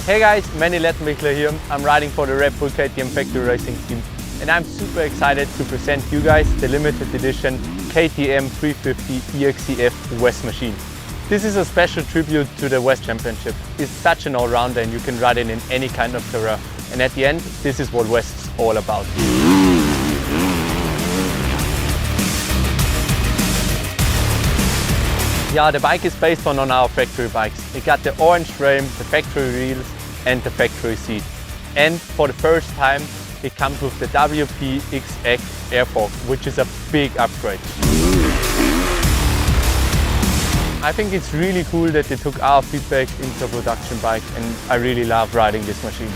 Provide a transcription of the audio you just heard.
Hey guys, Manuel Lettenbichler here. I'm riding for the Red Bull KTM factory racing team and I'm super excited to present you guys the limited edition KTM 350 Exc F Wess machine. This is a special tribute to the Wess Championship. It's such an all-rounder and you can ride it in any kind of terrain. And at the end, this is what Wess is all about. Yeah, the bike is based on our factory bikes. It got the orange frame, the factory wheels and the factory seat. And for the first time, it comes with the WP XACT air fork, which is a big upgrade. I think it's really cool that they took our feedback into a production bike and I really love riding this machine.